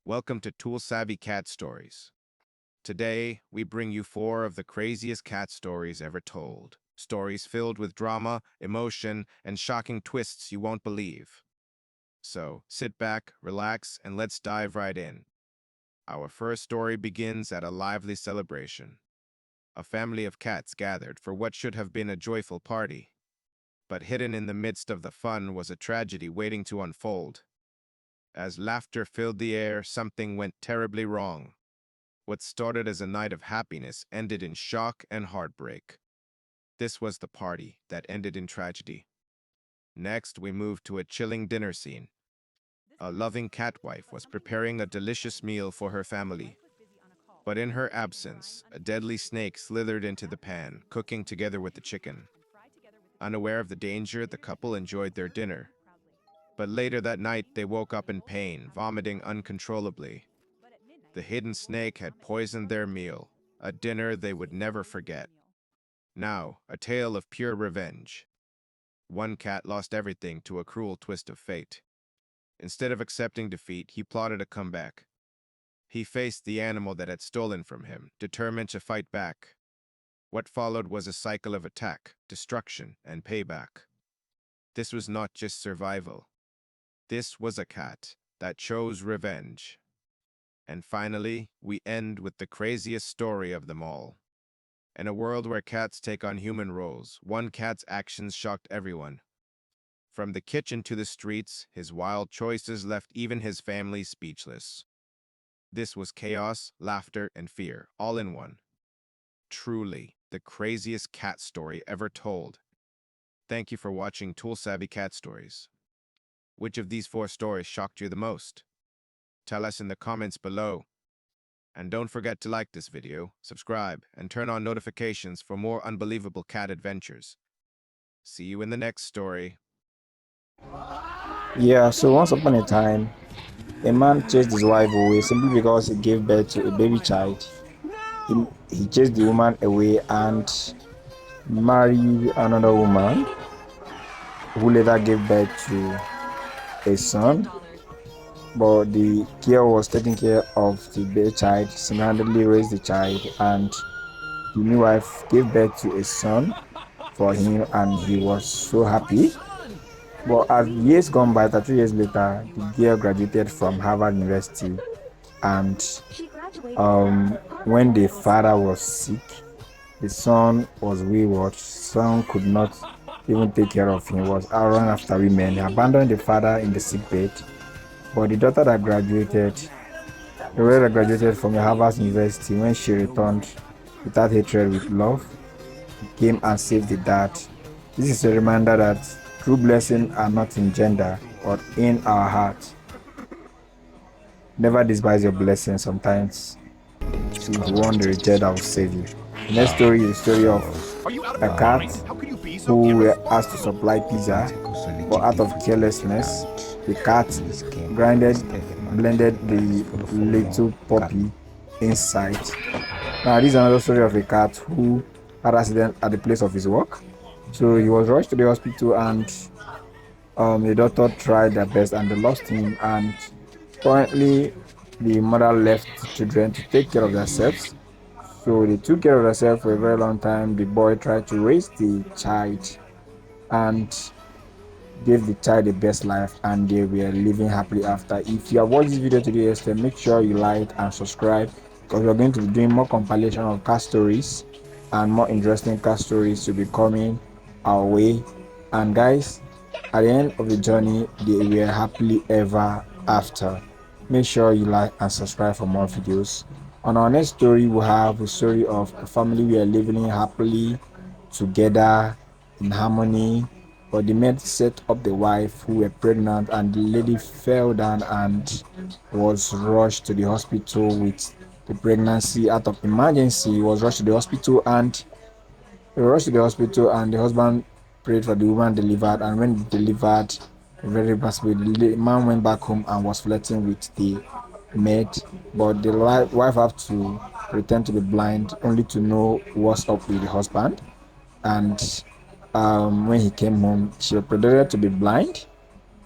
Welcome to ToolSavvy Cat Stories. Today, we bring you four of the craziest cat stories ever told. Stories filled with drama, emotion, and shocking twists you won't believe. So, sit back, relax, and let's dive right in. Our first story begins at a lively celebration. A family of cats gathered for what should have been a joyful party. But hidden in the midst of the fun was a tragedy waiting to unfold. As laughter filled the air, something went terribly wrong. What started as a night of happiness ended in shock and heartbreak. This was the party that ended in tragedy. Next, we moved to a chilling dinner scene. A loving cat wife was preparing a delicious meal for her family. But in her absence, a deadly snake slithered into the pan, cooking together with the chicken. Unaware of the danger, the couple enjoyed their dinner. But later that night, they woke up in pain, vomiting uncontrollably. The hidden snake had poisoned their meal, a dinner they would never forget. Now, a tale of pure revenge. One cat lost everything to a cruel twist of fate. Instead of accepting defeat, he plotted a comeback. He faced the animal that had stolen from him, determined to fight back. What followed was a cycle of attack, destruction, and payback. This was not just survival. This was a cat that chose revenge. And finally, we end with the craziest story of them all. In a world where cats take on human roles, one cat's actions shocked everyone. From the kitchen to the streets, his wild choices left even his family speechless. This was chaos, laughter, and fear, all in one. Truly, the craziest cat story ever told. Thank you for watching ToolSavvy Cat Stories. Which of these four stories shocked you the most? Tell us in the comments below. And don't forget to like this video, subscribe, and turn on notifications for more unbelievable cat adventures. See you in the next story. Yeah, so once upon a time, a man chased his wife away simply because he gave birth to a baby child. He chased the woman away and married another woman who later gave birth to a son. But the girl was taking care of the baby child, single-handedly raised the child, and the new wife gave birth to a son for him, and he was so happy. But as years gone by, 3 years later, the girl graduated from Harvard University, and um, when the father was sick, the son was wayward. Son could not even take care of him. Was out run after women. He abandoned the father in the sick bed. But the daughter that graduated, the girl that graduated from the Harvard University, when she returned without hatred, with love, came and saved the dad. This is a reminder that true blessings are not in gender but in our heart. Never despise your blessings. Sometimes if you want the reject, I will save you. The next story is the story of a cat who were asked to supply pizza, but out of carelessness, the cat blended the little puppy inside. Now, this is another story of a cat who had an accident at the place of his work. So he was rushed to the hospital, and the doctor tried their best and they lost him. And currently, the mother left the children to take care of themselves. So they took care of themselves for a very long time. The boy tried to raise the child and gave the child the best life, and they were living happily after. If you have watched this video to the extent, make sure you like and subscribe, because we're going to be doing more compilation of cat stories, and more interesting cat stories to be coming our way. And guys, at the end of the journey, they were happily ever after. Make sure you like and subscribe for more videos. On our next story, we have a story of a family we are living happily together in harmony, but the men set up the wife who were pregnant, and the lady fell down and was rushed to the hospital with the pregnancy. Out of emergency, he was rushed to the hospital, and the husband prayed for the woman, delivered, and when delivered, very possibly the man went back home and was flirting with the maid, but the wife had to pretend to be blind only to know what's up with the husband. And when he came home, she pretended to be blind,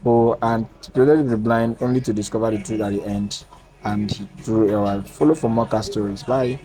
and she pretended to be blind only to discover the truth at the end. and follow for more cat stories. Bye.